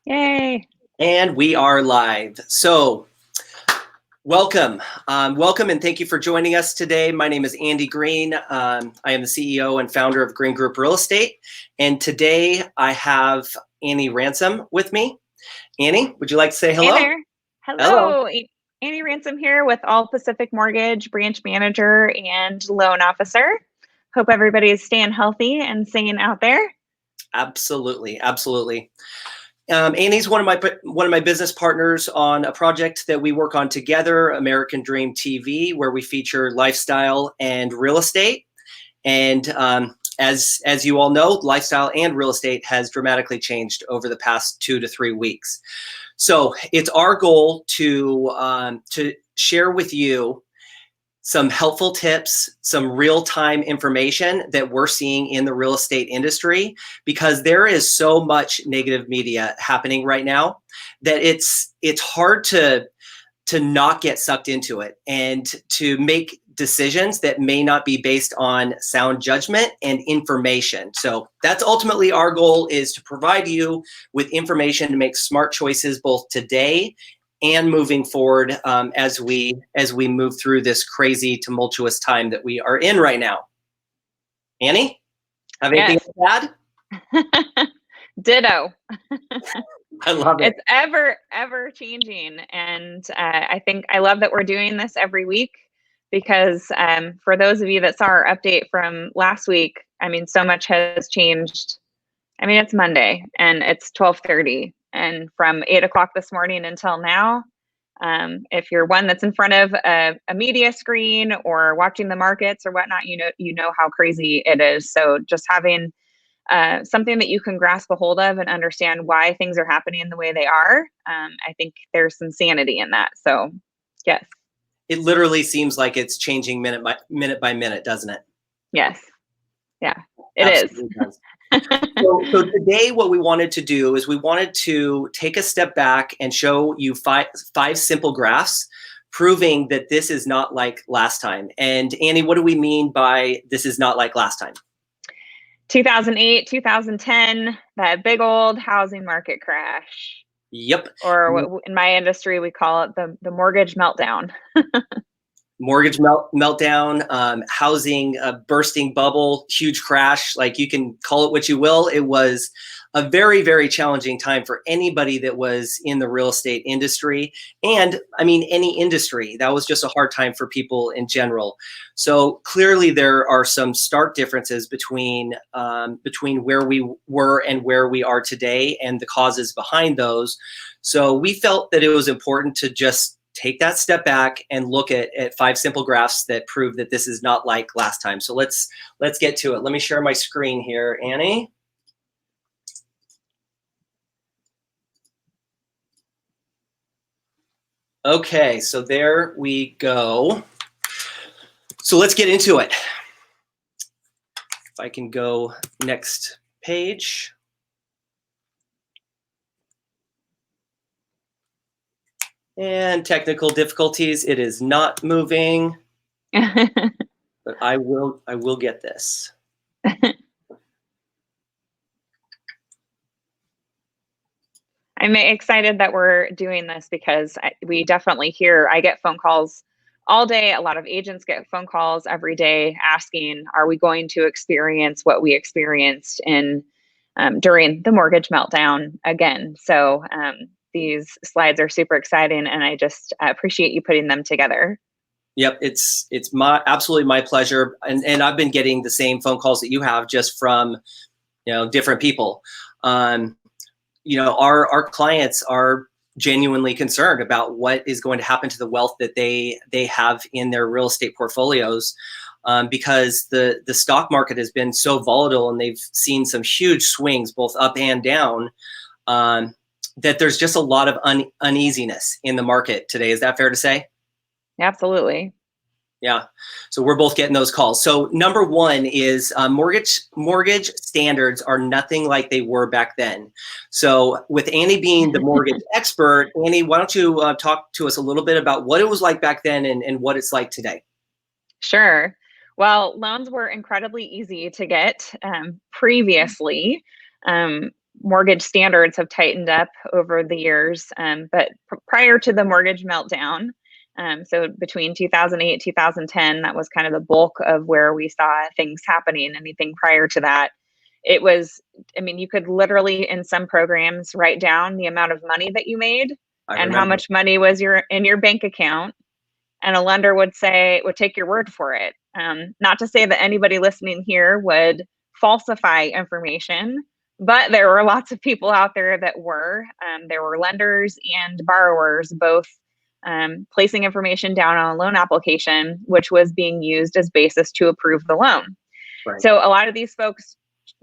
Yay. And we are live. So welcome. Welcome and thank you for joining us today. My name is Andy Green. I am the CEO and founder of Green Group Real Estate. And today I have Annie Ransom with me. Annie, would you like to say hello? Hey there. Hello. Annie Ransom here with All Pacific Mortgage, branch manager and loan officer. Hope everybody is staying healthy and sane out there. Absolutely. Absolutely. Annie's one of my business partners on a project that we work on together, American Dream TV, where we feature lifestyle and real estate. And as you all know, lifestyle and real estate has dramatically changed over the past 2 to 3 weeks. So it's our goal to share with you some helpful tips, some real-time information that we're seeing in the real estate industry, because there is so much negative media happening right now that it's hard to not get sucked into it and to make decisions that may not be based on sound judgment and information. So that's ultimately our goal, is to provide you with information to make smart choices both today and moving forward as we move through this crazy, tumultuous time that we are in right now. Annie, have anything to add? Ditto. I love it. It's ever changing, and I think I love that we're doing this every week, because for those of you that saw our update from last week, I mean, so much has changed. I mean, it's Monday and it's 12:30. And from 8 o'clock this morning until now, if you're one that's in front of a media screen or watching the markets or whatnot, you know how crazy it is. So just having something that you can grasp a hold of and understand why things are happening the way they are, I think there's some sanity in that. So yes. It literally seems like it's changing minute by minute, doesn't it? Yes. Yeah, it Absolutely is. So today what we wanted to do is we wanted to take a step back and show you five simple graphs proving that this is not like last time. And Annie, what do we mean by this is not like last time? 2008, 2010, that big old housing market crash. Yep. Or in my industry, we call it the mortgage meltdown. Mortgage meltdown, housing bursting bubble, huge crash. Like, you can call it what you will. It was a very, very challenging time for anybody that was in the real estate industry. And I mean, any industry. That was just a hard time for people in general. So clearly there are some stark differences between where we were and where we are today and the causes behind those. So we felt that it was important to just take that step back and look at 5 simple graphs that prove that this is not like last time. So let's get to it. Let me share my screen here, Annie. Okay, so there we go. So let's get into it. If I can go next page. And technical difficulties, it is not moving, but I will get this. I'm excited that we're doing this, because we definitely I get phone calls all day. A lot of agents get phone calls every day asking, are we going to experience what we experienced during the mortgage meltdown again? So these slides are super exciting, and I just appreciate you putting them together. Yep, it's absolutely my pleasure, and I've been getting the same phone calls that you have, just from different people. Our clients are genuinely concerned about what is going to happen to the wealth that they have in their real estate portfolios, because the stock market has been so volatile, and they've seen some huge swings both up and down, that there's just a lot of uneasiness in the market today. Is that fair to say? Absolutely. Yeah. So we're both getting those calls. So number one is mortgage standards are nothing like they were back then. So with Annie being the mortgage expert, Annie, why don't you talk to us a little bit about what it was like back then and what it's like today? Sure. Well, loans were incredibly easy to get previously. mortgage standards have tightened up over the years, but prior to the mortgage meltdown, so between 2008, 2010, that was kind of the bulk of where we saw things happening. Anything prior to that, it was, I mean, you could literally in some programs write down the amount of money that you made and how much money was in your bank account. And a lender would take your word for it. Not to say that anybody listening here would falsify information, but there were lots of people out there that were. There were lenders and borrowers both placing information down on a loan application, which was being used as basis to approve the loan. Right. So a lot of these folks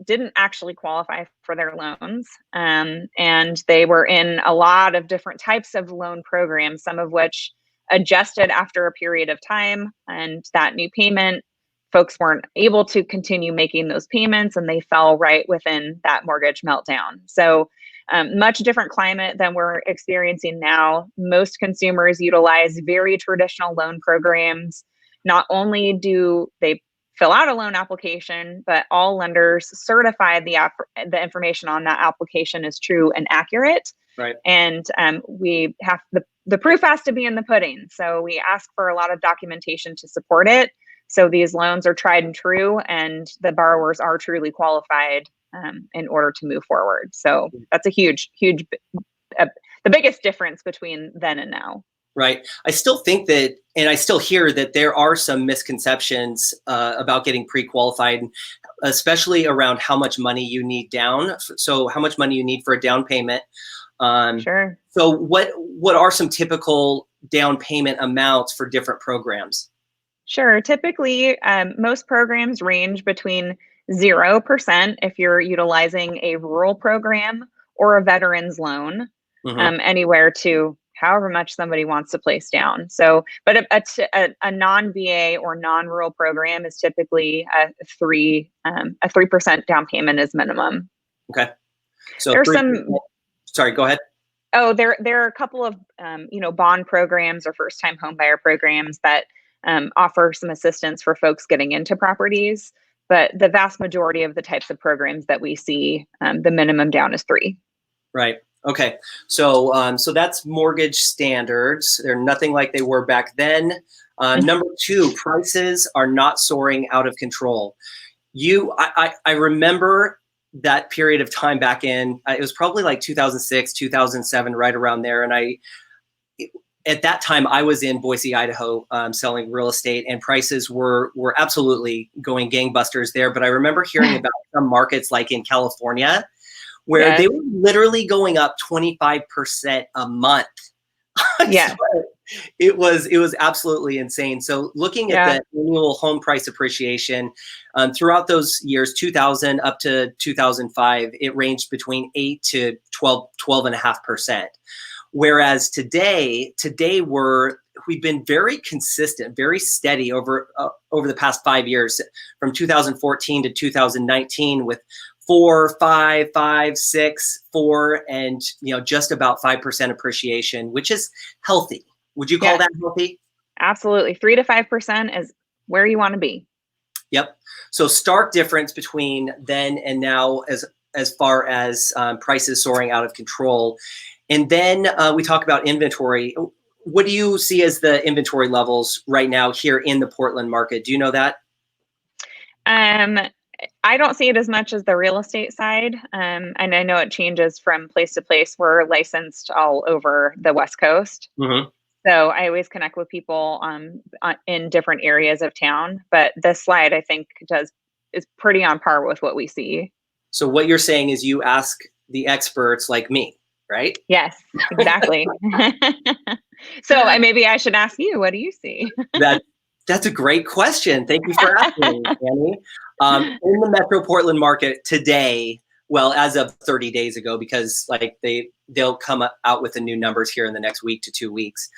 didn't actually qualify for their loans, and they were in a lot of different types of loan programs, some of which adjusted after a period of time, and that new payment, folks weren't able to continue making those payments, and they fell right within that mortgage meltdown. So much different climate than we're experiencing now. Most consumers utilize very traditional loan programs. Not only do they fill out a loan application, but all lenders certify the information on that application is true and accurate. Right. And we have the proof has to be in the pudding. So we ask for a lot of documentation to support it. So these loans are tried and true, and the borrowers are truly qualified in order to move forward. So that's a huge, the biggest difference between then and now. Right. I still think that, and I still hear that there are some misconceptions about getting pre-qualified, especially around how much money you need down. So how much money you need for a down payment. Sure. So what are some typical down payment amounts for different programs? Sure. Typically, most programs range between 0% if you're utilizing a rural program or a veterans loan, anywhere to however much somebody wants to place down. So, but a non-VA or non-rural program is typically a 3% down payment is minimum. Okay. So there's 3%. Sorry, go ahead. Oh, there are a couple of bond programs or first-time homebuyer programs that offer some assistance for folks getting into properties, but the vast majority of the types of programs that we see, the minimum down is 3. Right. Okay. So so that's mortgage standards. They're nothing like they were back then. Number 2, prices are not soaring out of control. I remember that period of time back in, it was probably like 2006, 2007, right around there. And at that time, I was in Boise, Idaho, selling real estate, and prices were absolutely going gangbusters there. But I remember hearing about some markets like in California, where they were literally going up 25% a month. Yeah. So it was absolutely insane. So looking at the annual home price appreciation throughout those years, 2000 up to 2005, it ranged between 8 to 12.5%. Whereas today we've been very consistent, very steady over the past 5 years, from 2014 to 2019, with 4, 5, 5, 6, 4, and just about 5% appreciation, which is healthy. Would you call that healthy? Absolutely. 3 to 5% is where you want to be. Yep. So stark difference between then and now as far as prices soaring out of control. And then we talk about inventory. What do you see as the inventory levels right now here in the Portland market? Do you know that? I don't see it as much as the real estate side. And I know it changes from place to place. We're licensed all over the West Coast. Mm-hmm. So I always connect with people in different areas of town. But this slide, I think, is pretty on par with what we see. So what you're saying is you ask the experts like me, right? Yes, exactly. So maybe I should ask you, what do you see? That's a great question. Thank you for asking, Annie. In the Metro Portland market today, well, as of 30 days ago, because they'll come out with the new numbers here in the next week to 2 weeks.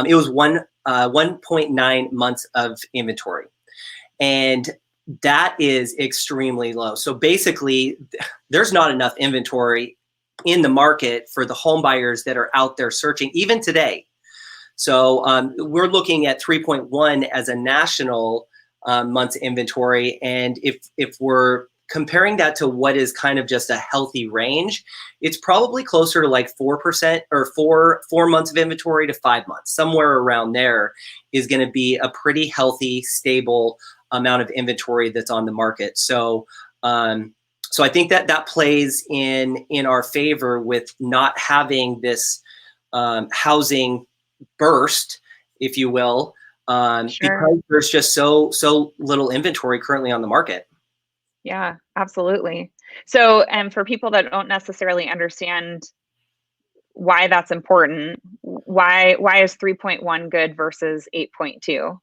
It was 1.9 months of inventory, and that is extremely low. So basically, there's not enough inventory in the market for the home buyers that are out there searching, even today. So we're looking at 3.1 as a national month's inventory, and if we're comparing that to what is kind of just a healthy range, it's probably closer to like 4% or 4 months of inventory to 5 months. Somewhere around there is going to be a pretty healthy, stable amount of inventory that's on the market. So, so I think that that plays in our favor with not having this housing burst, if you will, because there's just so little inventory currently on the market. Yeah, absolutely. So, and for people that don't necessarily understand why that's important, why is 3.1 good versus 8.2?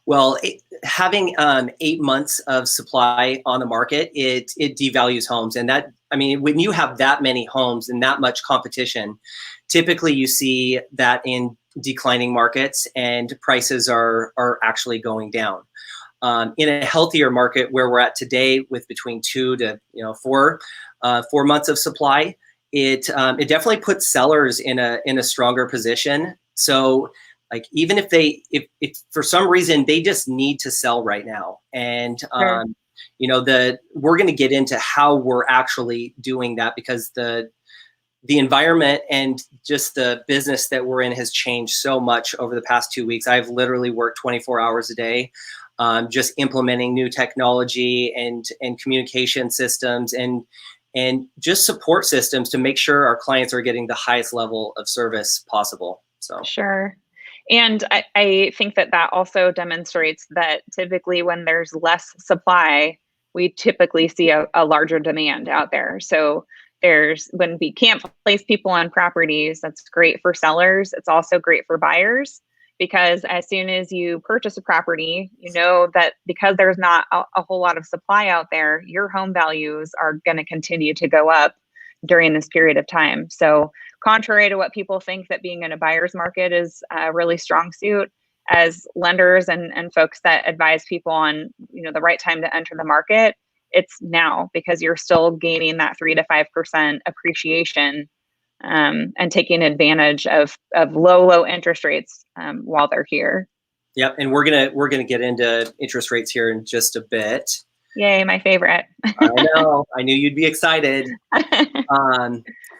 Well, having 8 months of supply on the market, it devalues homes. And that, I mean, when you have that many homes and that much competition, typically you see that in declining markets and prices are actually going down. In a healthier market where we're at today with between 2 to 4 months of supply, it definitely puts sellers in a stronger position. So like even if if for some reason they just need to sell right now, and we're going to get into how we're actually doing that, because the environment and just the business that we're in has changed so much over the past 2 weeks. I've literally worked 24 hours a day, just implementing new technology and communication systems and just support systems to make sure our clients are getting the highest level of service possible. So sure. And I think that also demonstrates that typically when there's less supply, we typically see a larger demand out there. So when we can't place people on properties, that's great for sellers. It's also great for buyers, because as soon as you purchase a property, you know that because there's not a whole lot of supply out there, your home values are going to continue to go up during this period of time. So contrary to what people think, that being in a buyer's market is a really strong suit, as lenders and folks that advise people on the right time to enter the market, it's now, because you're still gaining that 3 to 5% appreciation, and taking advantage of low interest rates while they're here. Yep, and we're gonna get into interest rates here in just a bit. Yay, my favorite. I know. I knew you'd be excited.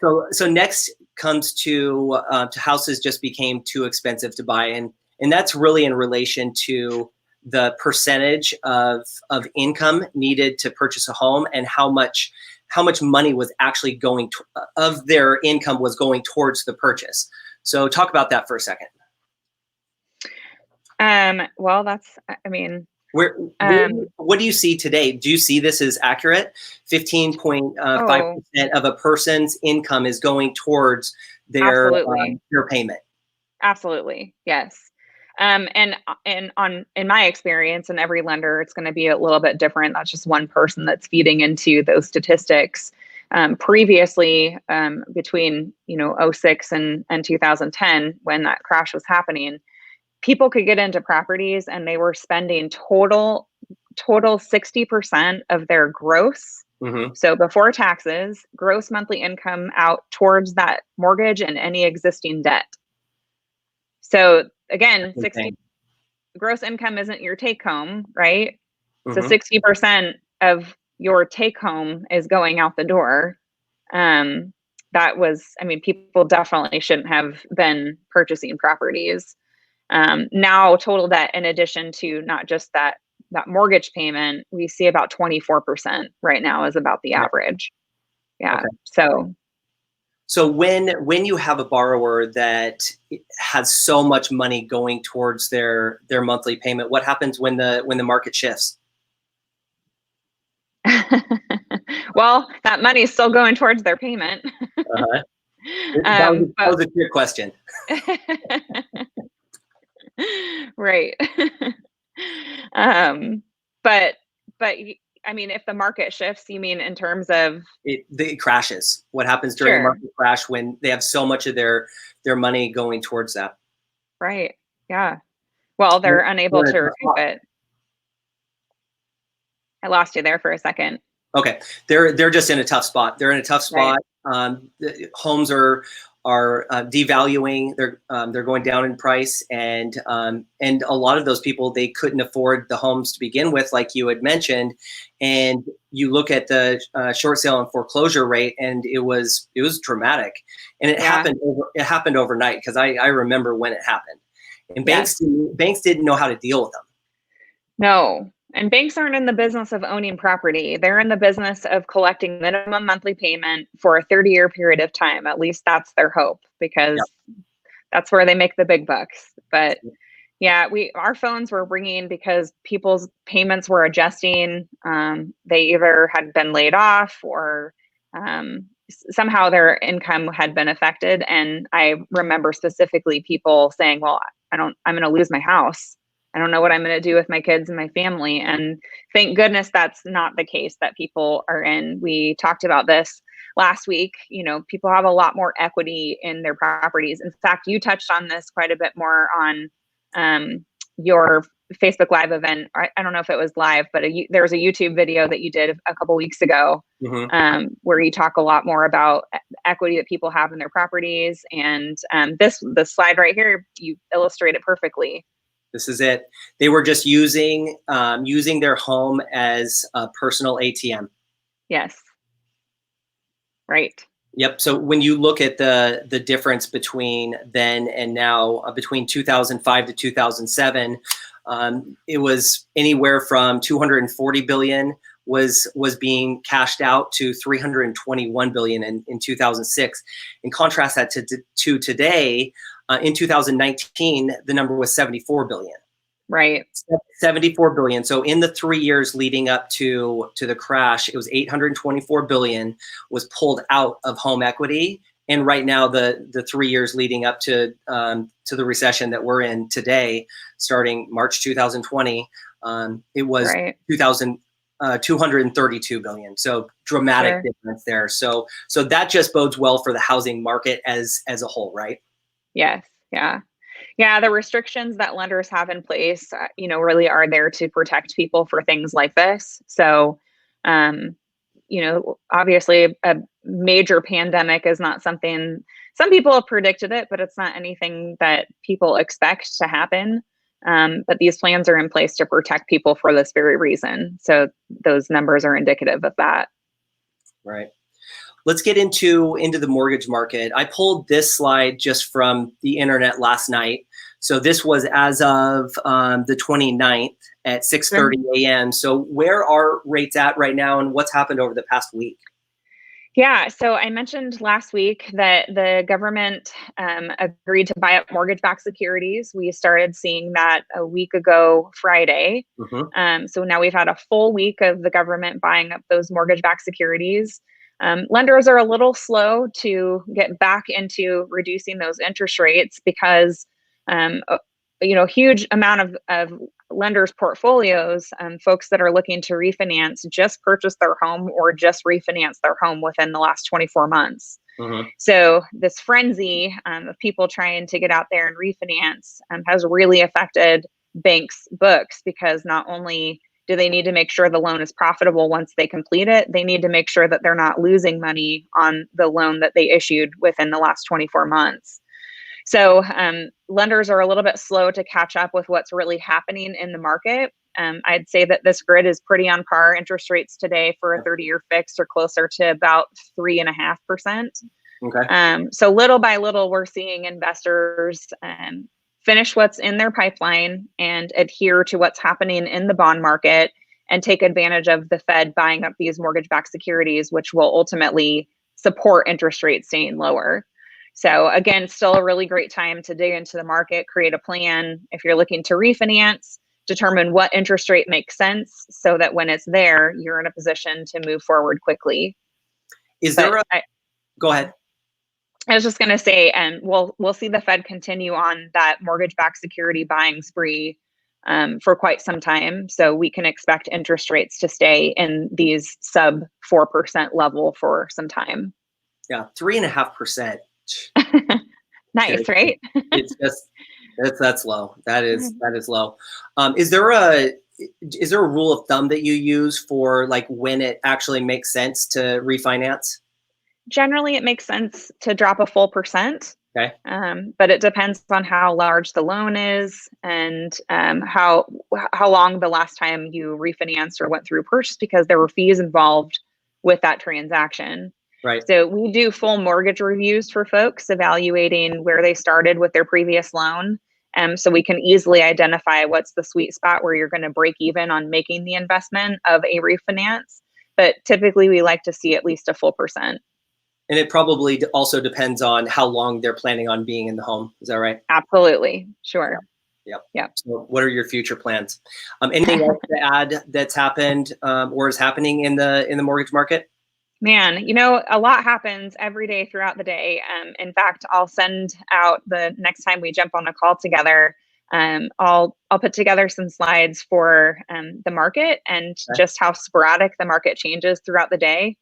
So next comes to houses just became too expensive to buy, and that's really in relation to the percentage of income needed to purchase a home, and how much money was actually of their income was going towards the purchase. So talk about that for a second. Well, that's, I mean, what do you see today? Do you see this as accurate? 15.5% of a person's income is going towards their payment. Absolutely, yes. And in my experience, and every lender, it's going to be a little bit different. That's just one person that's feeding into those statistics. Previously, between 06 and 2010, when that crash was happening, people could get into properties and they were spending total 60% of their gross. Mm-hmm. So before taxes, gross monthly income out towards that mortgage and any existing debt. So again, 60 gross income isn't your take home, right? Mm-hmm. So 60% of your take home is going out the door. That was, I mean, people definitely shouldn't have been purchasing properties. Now total debt, in addition to not just that mortgage payment, we see about 24% right now is about the average. Yeah. Okay. So when you have a borrower that has so much money going towards their monthly payment, what happens when the market shifts? Well, that money is still going towards their payment. Uh-huh. That was a good question. Right. But I mean, if the market shifts, you mean in terms of it crashes? What happens during a market crash when they have so much of their money going towards that? Right. Yeah. Well, they're unable to recoup it. I lost you there for a second. Okay. They're just in a tough spot. They're in a tough spot. Right. Homes are are devaluing. They're going down in price, and a lot of those people, they couldn't afford the homes to begin with, like you had mentioned. And you look at the short sale and foreclosure rate, and it was dramatic. And it happened overnight, because I remember when it happened. And banks didn't know how to deal with them. No. And banks aren't in the business of owning property. They're in the business of collecting minimum monthly payment for a 30-year period of time. At least that's their hope, because that's where they make the big bucks. But yeah, our phones were ringing because people's payments were adjusting. They either had been laid off, or somehow their income had been affected. And I remember specifically people saying, well, I'm going to lose my house. I don't know what I'm going to do with my kids and my family. And thank goodness that's not the case that people are in. We talked about this last week. You know, people have a lot more equity in their properties. In fact, you touched on this quite a bit more on your Facebook Live event. I don't know if it was live, but there was a YouTube video that you did a couple weeks ago, where you talk a lot more about equity that people have in their properties. And the slide right here, you illustrate it perfectly. This is it. They were just using their home as a personal ATM. Yes. Right. Yep. So when you look at the difference between then and now, between 2005 to 2007, it was anywhere from 240 billion was being cashed out to 321 billion in 2006. And contrast that to today. In 2019, the number was 74 billion. Right. 74 billion. So in the 3 years leading up to the crash, it was 824 billion was pulled out of home equity. And right now, the 3 years leading up to the recession that we're in today, starting March 2020, it was 232 billion. So dramatic difference there. So that just bodes well for the housing market as a whole, right? Yes. Yeah. Yeah. The restrictions that lenders have in place, really are there to protect people for things like this. So, obviously a major pandemic is not something, some people have predicted it, but it's not anything that people expect to happen. But these plans are in place to protect people for this very reason. So those numbers are indicative of that. Right. Let's get into the mortgage market. I pulled this slide just from the internet last night. So this was as of the 29th at 6:30 a.m. So where are rates at right now, and what's happened over the past week? Yeah, so I mentioned last week that the government agreed to buy up mortgage-backed securities. We started seeing that a week ago Friday. So now we've had a full week of the government buying up those mortgage-backed securities. Lenders are a little slow to get back into reducing those interest rates because, huge amount of lenders' portfolios, folks that are looking to refinance just purchased their home or just refinanced their home within the last 24 months. So this frenzy of people trying to get out there and refinance has really affected banks' books, because not only do they need to make sure the loan is profitable once they complete it, they need to make sure that they're not losing money on the loan that they issued within the last 24 months. So lenders are a little bit slow to catch up with what's really happening in the market. I'd say that this grid is pretty on par. Interest rates today for a 30-year fixed are closer to about 3.5%. Okay. So little by little, we're seeing investors finish what's in their pipeline and adhere to what's happening in the bond market and take advantage of the Fed buying up these mortgage-backed securities, which will ultimately support interest rates staying lower. So again, still a really great time to dig into the market, create a plan. If you're looking to refinance, determine what interest rate makes sense so that when it's there, you're in a position to move forward quickly. Go ahead. I was just going to say, and we'll see the Fed continue on that mortgage-backed security buying spree for quite some time. So we can expect interest rates to stay in these sub 4% level for some time. Yeah, 3.5%. Nice, right? It's just that's low. That is low. Is there a rule of thumb that you use for like when it actually makes sense to refinance? Generally, it makes sense to drop a full percent. Okay. But it depends on how large the loan is and how long the last time you refinanced or went through purchase, because there were fees involved with that transaction. Right. So we do full mortgage reviews for folks, evaluating where they started with their previous loan. So we can easily identify what's the sweet spot where you're going to break even on making the investment of a refinance. But typically we like to see at least a full percent. And it probably also depends on how long they're planning on being in the home. Is that right? Absolutely. Sure. Yep. So what are your future plans? Anything else to add that's happened or is happening in the mortgage market? Man, a lot happens every day throughout the day. In fact, I'll send out the next time we jump on a call together. I'll put together some slides for the market and just how sporadic the market changes throughout the day.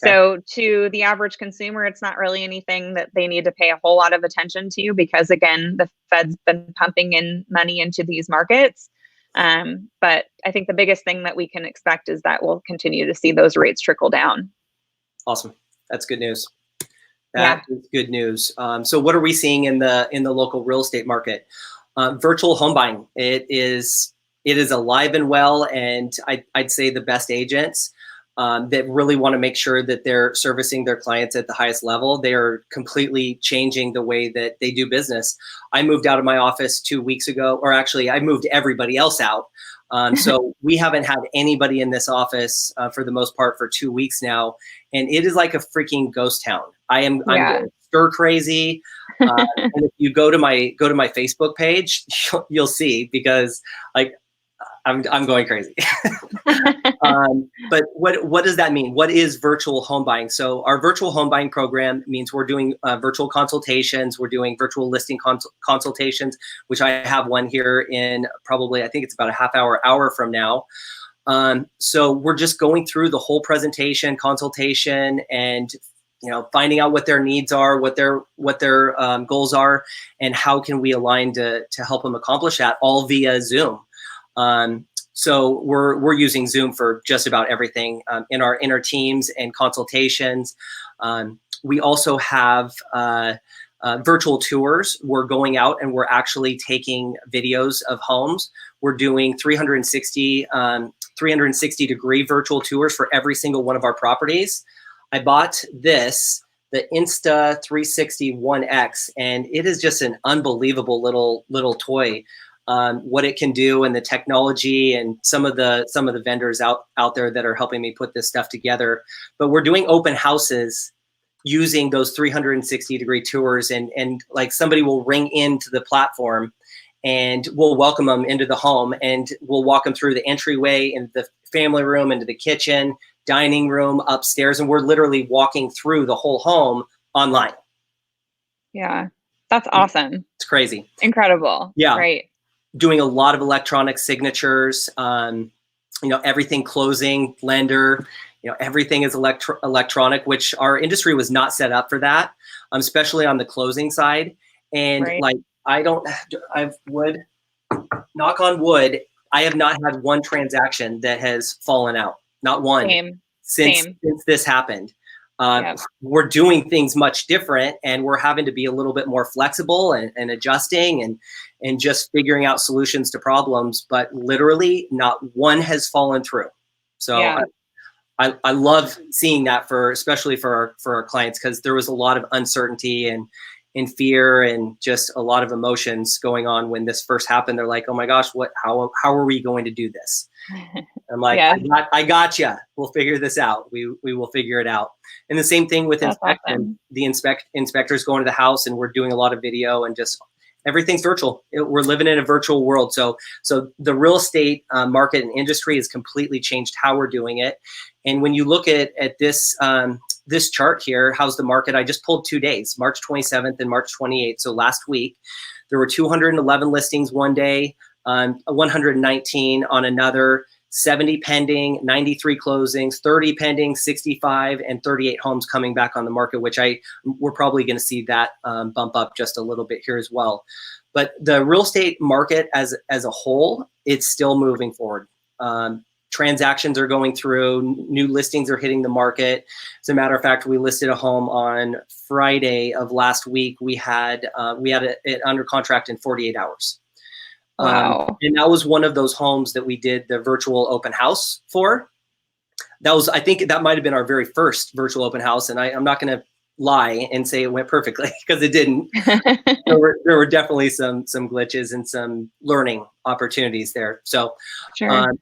Okay. So to the average consumer, it's not really anything that they need to pay a whole lot of attention to, because again, the Fed's been pumping in money into these markets. But I think the biggest thing that we can expect is that we'll continue to see those rates trickle down. Awesome. That's good news. That is good news. So what are we seeing in the local real estate market? Virtual home buying. It is alive and well, and I'd say the best agents that really want to make sure that they're servicing their clients at the highest level. They are completely changing the way that they do business. I moved out of my office 2 weeks ago, or actually I moved everybody else out. So we haven't had anybody in this office for the most part for 2 weeks now. And it is like a freaking ghost town. I'm stir crazy. And if you go to my Facebook page, you'll see, because like I'm going crazy. But what does that mean? What is virtual home buying? So our virtual home buying program means we're doing virtual consultations. We're doing virtual listing consultations, which I have one here in probably, I think it's about a hour from now. So we're just going through the whole presentation, consultation, and finding out what their needs are, what their goals are, and how can we align to help them accomplish that, all via Zoom. So we're using Zoom for just about everything in our teams and consultations. We also have virtual tours. We're going out and we're actually taking videos of homes. We're doing 360 degree virtual tours for every single one of our properties. I bought the Insta 360 1X, and it is just an unbelievable little toy. What it can do, and the technology, and some of the vendors out there that are helping me put this stuff together. But we're doing open houses using those 360 degree tours, and like somebody will ring into the platform and we'll welcome them into the home, and we'll walk them through the entryway, into the family room, into the kitchen, dining room, upstairs, and we're literally walking through the whole home online. Yeah, that's awesome. It's crazy. Incredible. Yeah. Right. Doing a lot of electronic signatures, everything closing, lender, everything is electronic, which our industry was not set up for that, especially on the closing side. And like, knock on wood, I have not had one transaction that has fallen out. Not one. Since this happened. We're doing things much different, and we're having to be a little bit more flexible and adjusting and just figuring out solutions to problems, but literally not one has fallen through. So I love seeing that, especially for our clients, because there was a lot of uncertainty and fear and just a lot of emotions going on when this first happened. They're like, oh my gosh, how are we going to do this? I'm like, I got you. We'll figure this out. We will figure it out. And the same thing with inspection. Awesome. The inspectors go into the house, and we're doing a lot of video, and just everything's virtual. We're living in a virtual world. So the real estate market and industry has completely changed how we're doing it. And when you look at this chart here, how's the market? I just pulled 2 days, March 27th and March 28th. So last week, there were 211 listings one day, 119 on another, 70 pending, 93 closings, 30 pending, 65, and 38 homes coming back on the market, which we're probably going to see that bump up just a little bit here as well. But the real estate market as a whole, it's still moving forward. transactions are going through, new listings are hitting the market. As a matter of fact, we listed a home on Friday of last week. We had it under contract in 48 hours. Wow. And that was one of those homes that we did the virtual open house for. I think that might've been our very first virtual open house. And I'm not going to lie and say it went perfectly, because it didn't. there were definitely some glitches and some learning opportunities there. So, Sure.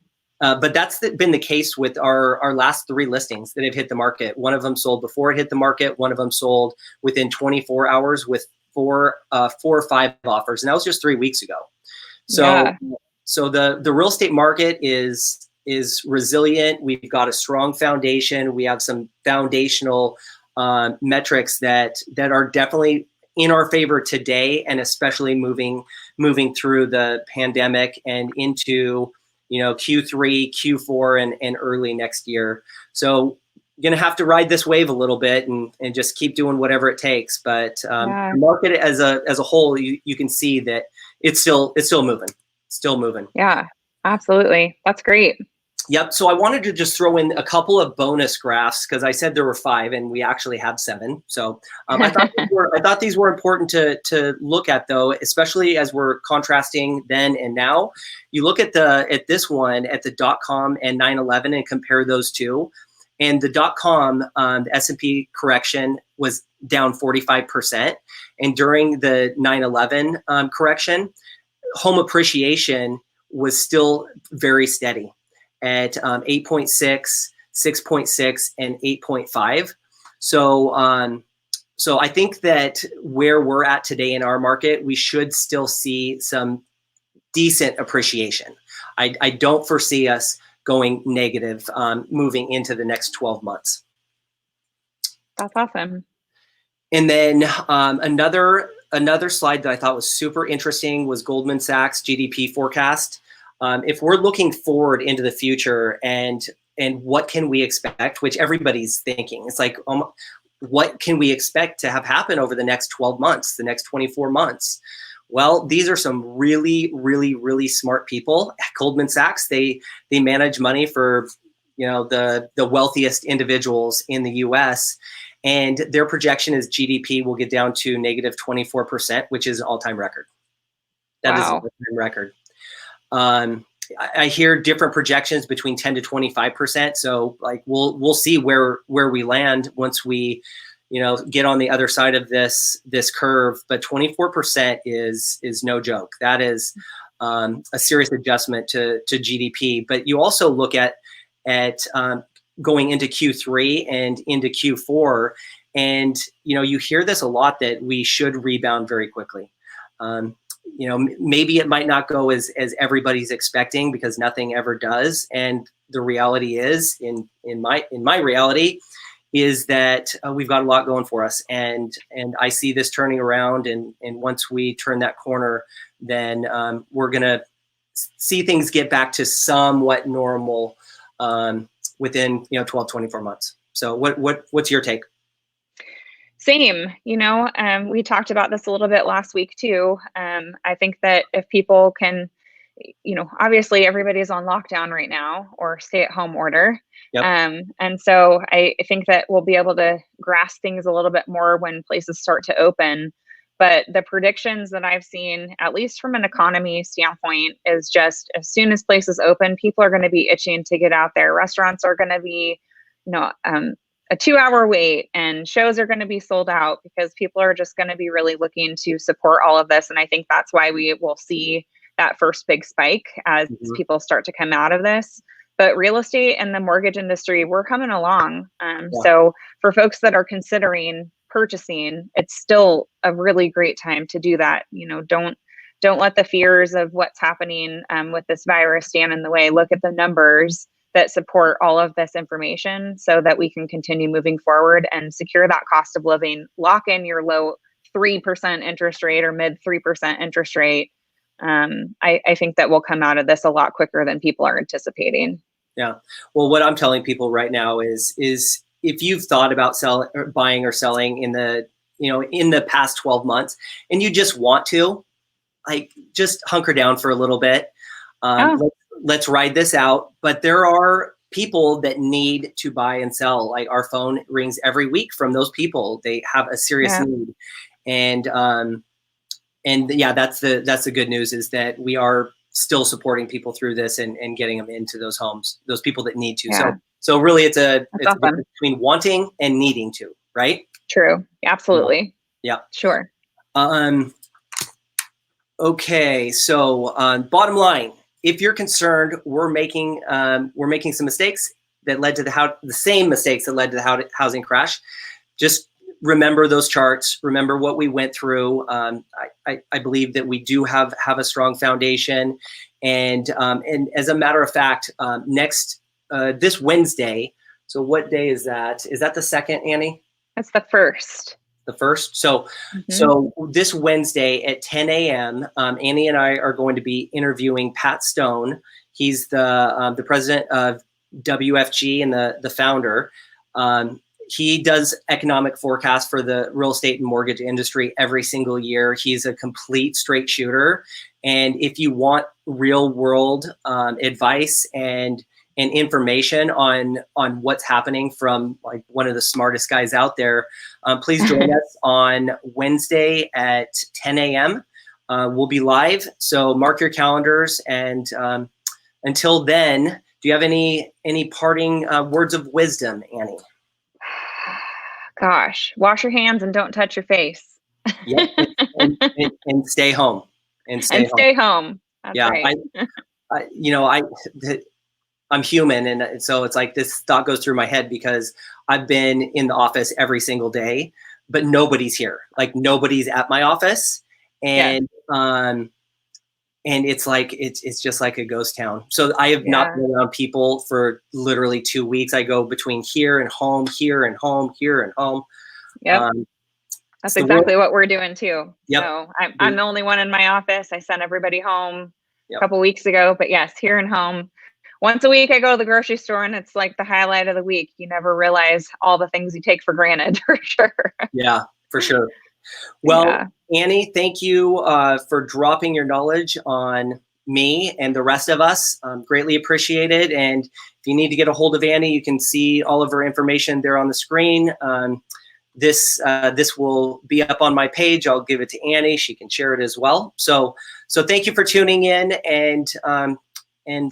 but that's been the case with our last 3 listings that have hit the market. One of them sold before it hit the market. One of them sold within 24 hours with 4 or 5 offers. And that was just 3 weeks ago. So, Yeah. so the real estate market is resilient. We've got a strong foundation. We have some foundational metrics that are definitely in our favor today, and especially moving through the pandemic and into Q3, Q4, and early next year. So you're gonna have to ride this wave a little bit and just keep doing whatever it takes. But Yeah. the market as a whole, you can see that it's still moving. Yeah, absolutely. That's great. Yep. So I wanted to just throw in a couple of bonus graphs, because I said there were 5 and we actually have 7. So I thought these were important to look at, though, especially as we're contrasting then and now. You look at this one at the .com and 9/11 and compare those two. And the .com, the S&P correction was down 45%. And during the 9/11 correction, home appreciation was still very steady at 8.6, 6.6, and 8.5. So, so I think that where we're at today in our market, we should still see some decent appreciation. I don't foresee us going negative moving into the next 12 months. That's awesome. And then another slide that I thought was super interesting was Goldman Sachs GDP forecast. If we're looking forward into the future and what can we expect, which everybody's thinking, it's like, what can we expect to have happen over the next 12 months, the next 24 months? Well, these are some really, really, really smart people at Goldman Sachs. They manage money for the wealthiest individuals in the U.S., and their projection is GDP will get down to negative 24%, which is an all-time record. That is an all-time record. I hear different projections between 10 to 25%. So like we'll see where we land once we get on the other side of this curve. But 24% is no joke. That is a serious adjustment to GDP. But you also look at going into Q3 and into Q4, and you hear this a lot, that we should rebound very quickly. Maybe it might not go as everybody's expecting, because nothing ever does. And the reality is, in my reality, is that we've got a lot going for us, and I see this turning around. And once we turn that corner, then we're gonna see things get back to somewhat normal within 12, 24 months. So what's your take? Same, we talked about this a little bit last week too. I think that if people can, obviously everybody's on lockdown right now, or stay-at-home order. Yep. And so I think that we'll be able to grasp things a little bit more when places start to open. But the predictions that I've seen, at least from an economy standpoint, is just as soon as places open, people are going to be itching to get out there. Restaurants are going to be, a 2-hour wait, and shows are going to be sold out, because people are just going to be really looking to support all of this. And I think that's why we will see that first big spike as people start to come out of this. But real estate and the mortgage industry, we're coming along. So for folks that are considering purchasing, it's still a really great time to do that. Don't let the fears of what's happening with this virus stand in the way. Look at the numbers that support all of this information, so that we can continue moving forward and secure that cost of living, lock in your low 3% interest rate or mid 3% interest rate. I think that we'll come out of this a lot quicker than people are anticipating. Yeah. Well, what I'm telling people right now is if you've thought about buying or selling in the past 12 months, and you just want to, just hunker down for a little bit. let's ride this out. But there are people that need to buy and sell. Like our phone rings every week from those people. They have a serious need. And yeah, that's the good news, is that we are still supporting people through this and getting them into those homes, those people that need to. So really it's a difference between wanting and needing to, right? True. Absolutely. Yeah. Sure. Okay. So bottom line, if you're concerned, we're making some mistakes that led to the same mistakes that led to the housing crash. Just remember those charts. Remember what we went through. I believe that we do have a strong foundation, and as a matter of fact, this Wednesday. So what day is that? Is that the 2nd, Annie? That's the 1st. The 1st. So this Wednesday at 10 a.m., Annie and I are going to be interviewing Pat Stone. He's the president of WFG and the founder. He does economic forecasts for the real estate and mortgage industry every single year. He's a complete straight shooter. And if you want real world advice and information on what's happening from like one of the smartest guys out there, please join us on Wednesday at 10 a.m. We'll be live, so mark your calendars. And until then, do you have any parting words of wisdom, Annie? Gosh, wash your hands and don't touch your face. Yep, and stay home. And stay home. That's yeah, right. I'm human, and so it's like this thought goes through my head because I've been in the office every single day, but nobody's here. Like nobody's at my office, and it's like it's just like a ghost town. So I have not been around people for literally 2 weeks. I go between here and home, here and home, here and home. Yep. That's exactly what we're doing too. Yep. So I'm the only one in my office. I sent everybody home a couple weeks ago, but yes, here and home. Once a week I go to the grocery store and it's like the highlight of the week. You never realize all the things you take for granted, for sure. Yeah, for sure. Well, Annie, thank you for dropping your knowledge on me and the rest of us. Greatly appreciated. And if you need to get a hold of Annie, you can see all of her information there on the screen. This will be up on my page. I'll give it to Annie. She can share it as well. So thank you for tuning in and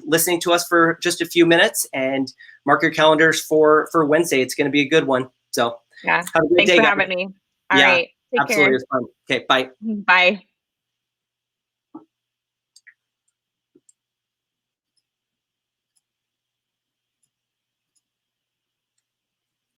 listening to us for just a few minutes, and mark your calendars for Wednesday. It's going to be a good one. So have a great day. Thanks for having me. All right. Take absolutely. care. It was fun. Okay. Bye. Bye.